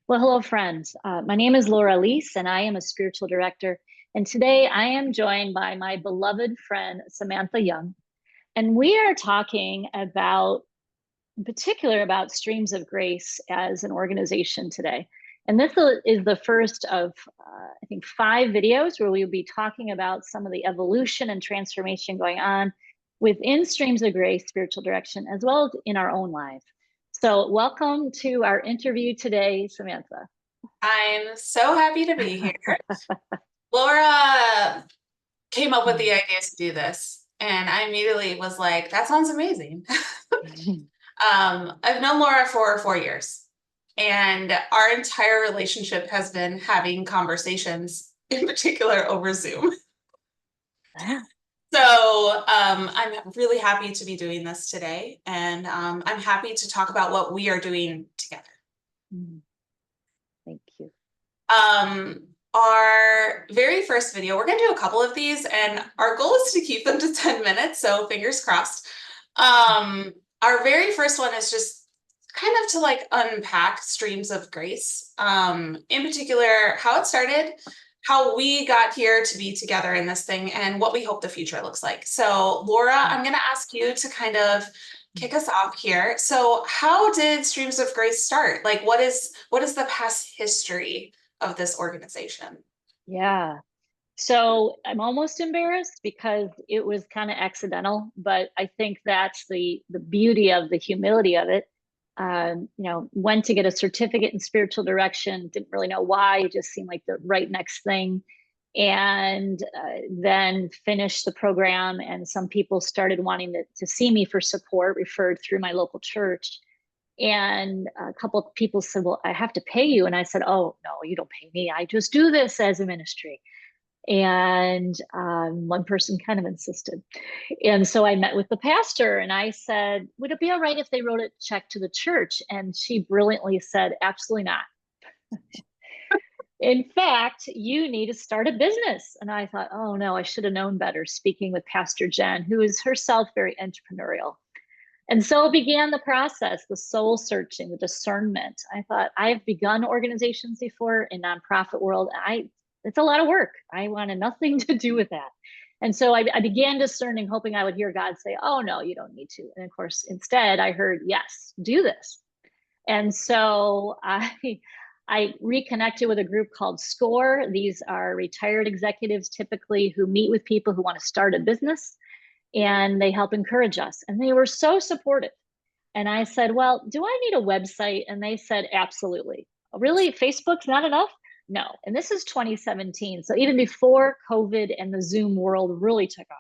Well, hello, friends. My name is Laura Leese, and I am a spiritual director. And today I am joined by my beloved friend, Samantha Young. And we are talking about, in particular, about Streams of Grace as an organization today. And this is the first of, I think, 5 videos where we will be talking about some of the evolution and transformation going on within Streams of Grace spiritual direction, as well as in our own lives. So welcome to our interview today, Samantha. I'm so happy to be here. Laura came up with the idea to do this, and I immediately was like, that sounds amazing. I've known Laura for 4 years, and our entire relationship has been having conversations, in particular over Zoom. So I'm really happy to be doing this today, and I'm happy to talk about what we are doing together. Thank you. Our very first video, we're gonna do a couple of these, and our goal is to keep them to 10 minutes, so fingers crossed. Our very first one is just kind of to like unpack Streams of Grace, in particular, how it started, how we got here to be together in this thing, and what we hope the future looks like. So Laura, I'm gonna ask you to kind of kick us off here. So how did Streams of Grace start? Like, what is the past history of this organization? Yeah. So I'm almost embarrassed because it was kind of accidental, but I think that's the beauty of the humility of it. Went to get a certificate in spiritual direction, didn't really know why, it just seemed like the right next thing. And then finished the program, and some people started wanting to see me for support, referred through my local church. And a couple of people said, well, I have to pay you. And I said, oh, no, you don't pay me. I just do this as a ministry. And one person kind of insisted. And so I met with the pastor and I said, would it be all right if they wrote a check to the church? And she brilliantly said, absolutely not. In fact, you need to start a business. And I thought, oh no, I should have known better, speaking with Pastor Jen, who is herself very entrepreneurial. And so began the process, the soul searching, the discernment. I thought, I've begun organizations before in nonprofit world. It's a lot of work. I wanted nothing to do with that. And so I began discerning, hoping I would hear God say, oh no, you don't need to. And of course, instead I heard, yes, do this. And so I reconnected with a group called SCORE. These are retired executives typically who meet with people who want to start a business, and they help encourage us. And they were so supportive. And I said, well, do I need a website? And they said, absolutely. Really? Facebook's not enough? No. And this is 2017. So even before COVID and the Zoom world really took off.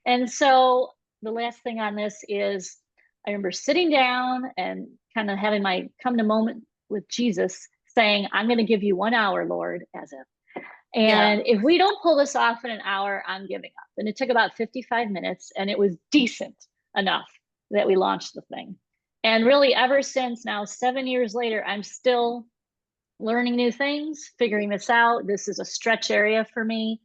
And so the last thing on this is I remember sitting down and kind of having my come to moment with Jesus saying, I'm going to give you 1 hour, Lord, as if. And if we don't pull this off in an hour, I'm giving up. And it took about 55 minutes, and it was decent enough that we launched the thing. And really, ever since now, 7 years later, I'm still learning new things, figuring this out. This is a stretch area for me.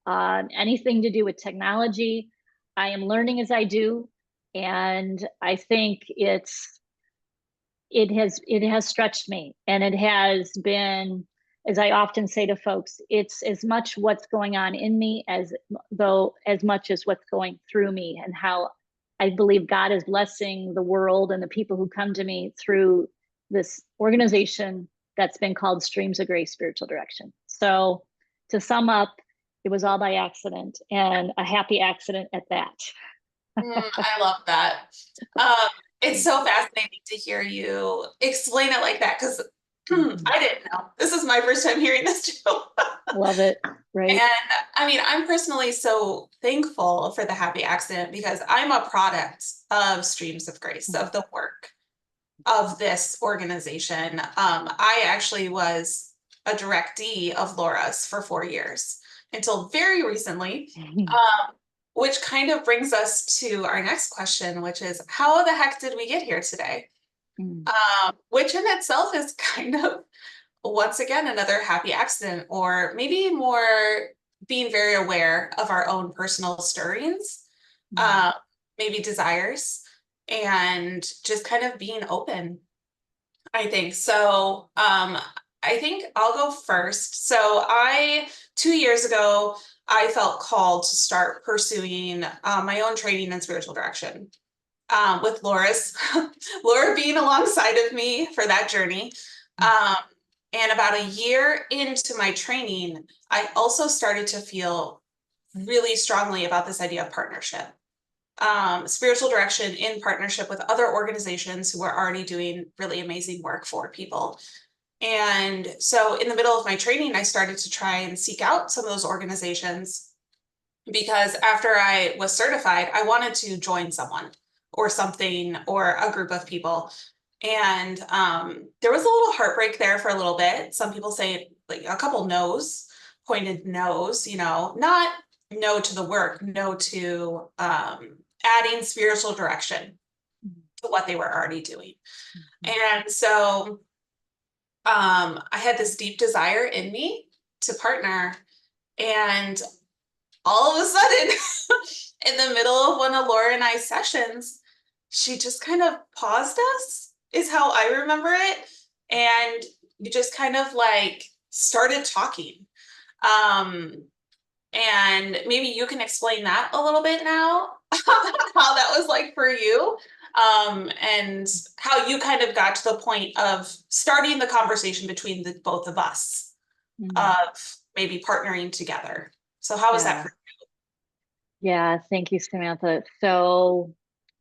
Anything to do with technology, I am learning as I do. And I think it has stretched me, and it has been, as I often say to folks, it's as much what's going on in me as much as what's going through me, and how I believe God is blessing the world and the people who come to me through this organization that's been called Streams of Grace Spiritual Direction. So to sum up, it was all by accident, and a happy accident at that. I love that. It's so fascinating to hear you explain it like that, because I didn't know. This is my first time hearing this too. Love it, right? And I mean, I'm personally so thankful for the happy accident, because I'm a product of Streams of Grace, of the work of this organization. I actually was a directee of Laura's for 4 years until very recently. Which kind of brings us to our next question, which is, how the heck did we get here today? Which in itself is kind of, once again, another happy accident, or maybe more being very aware of our own personal stirrings, maybe desires, and just kind of being open, I think. So I think I'll go first. So 2 years ago, I felt called to start pursuing my own training in spiritual direction. With Laura being alongside of me for that journey. And about a year into my training, I also started to feel really strongly about this idea of partnership. Spiritual direction in partnership with other organizations who are already doing really amazing work for people. And so in the middle of my training, I started to try and seek out some of those organizations because after I was certified, I wanted to join someone or something or a group of people. And there was a little heartbreak there for a little bit. Some people say like a couple no's, pointed no's, not no to the work, no to adding spiritual direction to what they were already doing. And so I had this deep desire in me to partner. And all of a sudden, in the middle of one of Laura and I's sessions, she just kind of paused us, is how I remember it. And we just kind of like started talking. And maybe you can explain that a little bit now, how that was like for you, and how you kind of got to the point of starting the conversation between the both of us of maybe partnering together. So how was that for you? Yeah, thank you, Samantha. So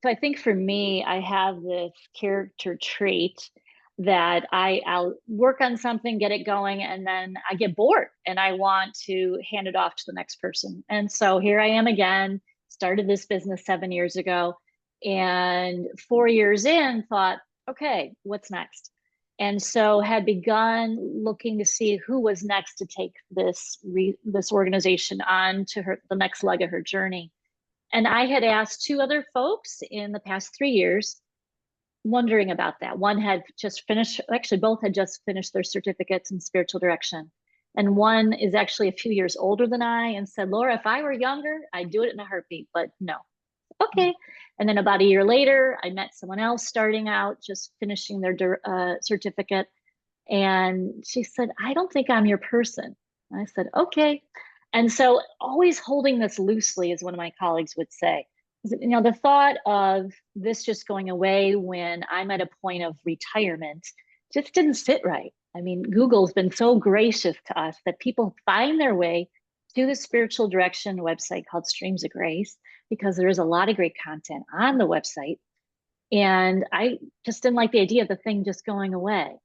I think for me, I have this character trait that I'll work on something, get it going, and then I get bored and I want to hand it off to the next person. And so here I am again, started this business 7 years ago, and 4 years in, thought, okay, what's next? And so had begun looking to see who was next to take this organization on to the next leg of her journey. And I had asked two other folks in the past 3 years, wondering about that. One had just finished, actually, both had just finished their certificates in spiritual direction. And one is actually a few years older than I and said, Laura, if I were younger, I'd do it in a heartbeat, but no. Okay. And then about a year later, I met someone else starting out, just finishing their certificate. And she said, I don't think I'm your person. I said, okay. And so always holding this loosely, as one of my colleagues would say. The thought of this just going away when I'm at a point of retirement just didn't sit right. I mean, Google's been so gracious to us that people find their way to the spiritual direction website called Streams of Grace, because there is a lot of great content on the website. And I just didn't like the idea of the thing just going away.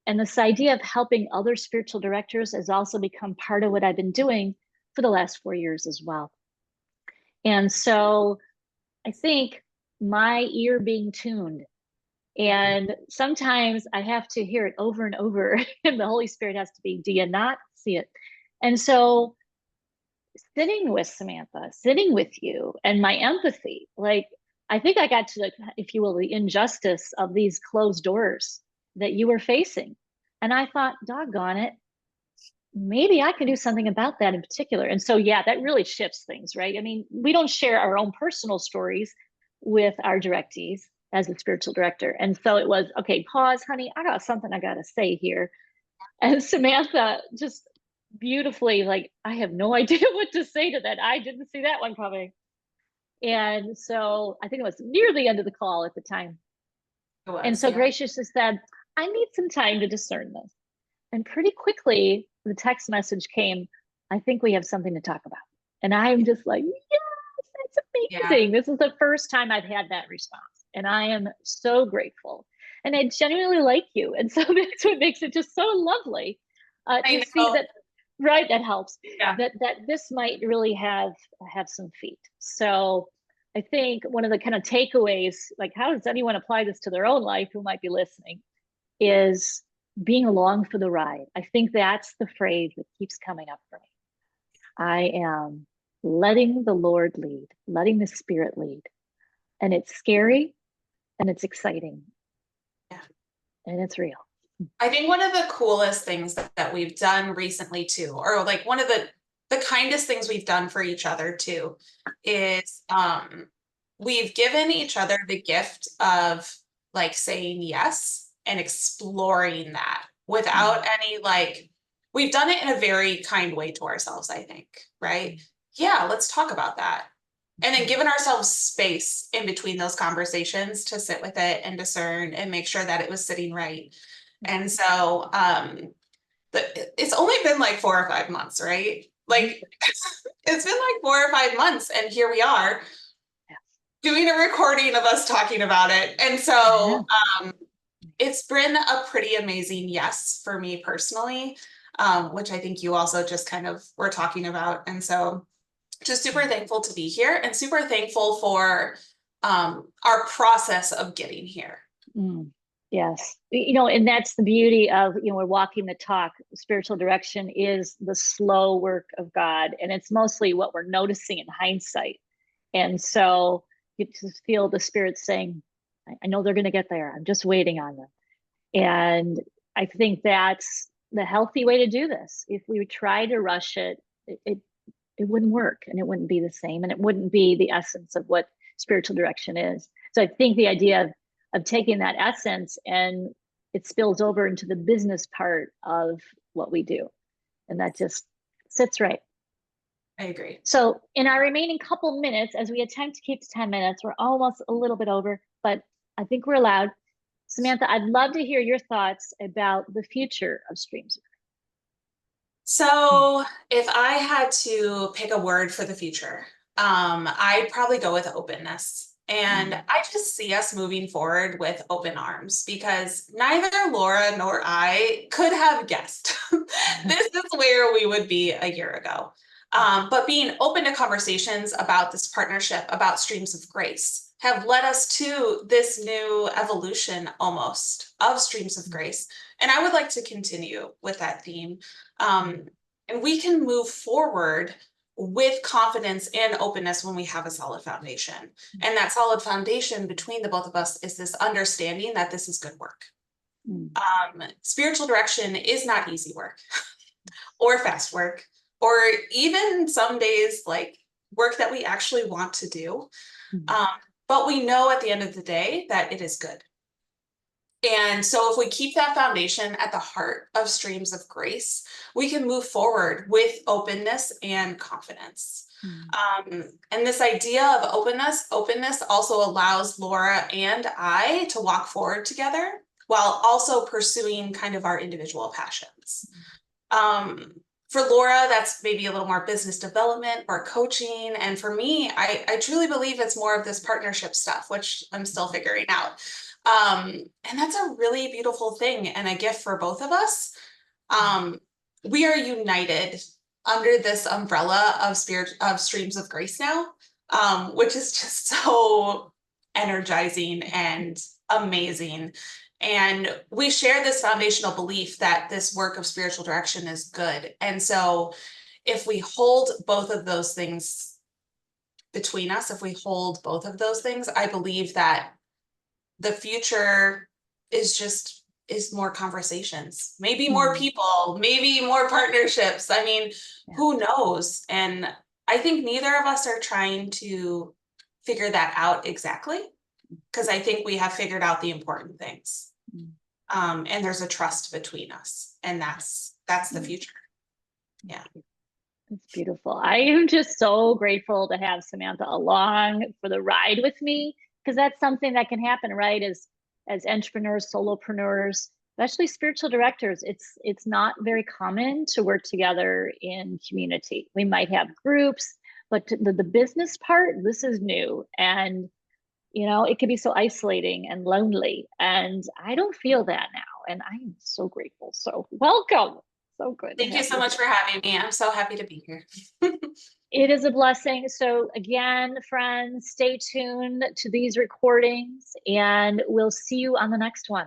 And this idea of helping other spiritual directors has also become part of what I've been doing for the last 4 years as well. And so I think my ear being tuned, and sometimes I have to hear it over and over, and the Holy Spirit has to be, do you not see it? And so sitting with Samantha, sitting with you, and my empathy, like, I think I got to, if you will, the injustice of these closed doors that you were facing. And I thought, doggone it, maybe I can do something about that in particular. And so, yeah, that really shifts things, right? I mean, we don't share our own personal stories with our directees as a spiritual director. And so it was, okay, pause, honey, I got something I got to say here. And Samantha just beautifully, like, I have no idea what to say to that. I didn't see that one coming. And so I think it was near the end of the call at the time. And so graciously said, I need some time to discern this. And pretty quickly, the text message came, I think we have something to talk about. And I'm just like, yes, that's amazing. Yeah. This is the first time I've had that response. And I am so grateful. And I genuinely like you. And so that's what makes it just so lovely to see that, right, that helps. Yeah. That this might really have some feet. So I think one of the kind of takeaways, like, how does anyone apply this to their own life who might be listening, is being along for the ride. I think that's the phrase that keeps coming up for me. I am letting the Lord lead, letting the Spirit lead. And it's scary and it's exciting. Yeah. And it's real. I think one of the coolest things that we've done recently too, or like one of the kindest things we've done for each other too, is we've given each other the gift of like saying yes and exploring that without any like, we've done it in a very kind way to ourselves, I think, right? Yeah, let's talk about that. And then giving ourselves space in between those conversations to sit with it and discern and make sure that it was sitting right. And so it's only been like 4 or 5 months, right? Like it's been like 4 or 5 months, and here we are doing a recording of us talking about it. And so it's been a pretty amazing yes for me personally, which I think you also just kind of were talking about. And so just super thankful to be here and super thankful for our process of getting here. Yes. And that's the beauty of, we're walking the talk. Spiritual direction is the slow work of God. And it's mostly what we're noticing in hindsight. And so you just feel the Spirit saying, I know they're going to get there. I'm just waiting on them. And I think that's the healthy way to do this. If we try to rush it, it wouldn't work, and it wouldn't be the same, and it wouldn't be the essence of what spiritual direction is. So I think the idea of taking that essence and it spills over into the business part of what we do. And that just sits right. I agree. So in our remaining couple minutes, as we attempt to keep to 10 minutes, we're almost a little bit over, but I think we're allowed. Samantha, I'd love to hear your thoughts about the future of Streams. So if I had to pick a word for the future, I'd probably go with openness. And I just see us moving forward with open arms, because neither Laura nor I could have guessed this is where we would be a year ago. But being open to conversations about this partnership, about Streams of Grace, have led us to this new evolution almost of Streams of Grace. And I would like to continue with that theme. And we can move forward with confidence and openness when we have a solid foundation. And that solid foundation between the both of us is this understanding that this is good work. Spiritual direction is not easy work or fast work, or even some days like work that we actually want to do. But we know at the end of the day that it is good. And so if we keep that foundation at the heart of Streams of Grace, we can move forward with openness and confidence. And this idea of openness also allows Laura and I to walk forward together while also pursuing kind of our individual passions. For Laura, that's maybe a little more business development or coaching. And for me, I truly believe it's more of this partnership stuff, which I'm still figuring out. And that's a really beautiful thing and a gift for both of us. We are united under this umbrella of Streams of Grace now, which is just so energizing and amazing. And we share this foundational belief that this work of spiritual direction is good. And so if we hold both of those things between us, if we hold both of those things, I believe that the future is more conversations, maybe more people, maybe more partnerships. I mean, who knows? And I think neither of us are trying to figure that out exactly, because I think we have figured out the important things. And there's a trust between us, and that's the future. Yeah. It's beautiful. I am just so grateful to have Samantha along for the ride with me, because that's something that can happen, right? As entrepreneurs, solopreneurs, especially spiritual directors, it's not very common to work together in community. We might have groups, but the business part, this is new. And it can be so isolating and lonely. And I don't feel that now. And I am so grateful. So welcome. So good. Thank you so much for having me. I'm so happy to be here. It is a blessing. So again, friends, stay tuned to these recordings, and we'll see you on the next one.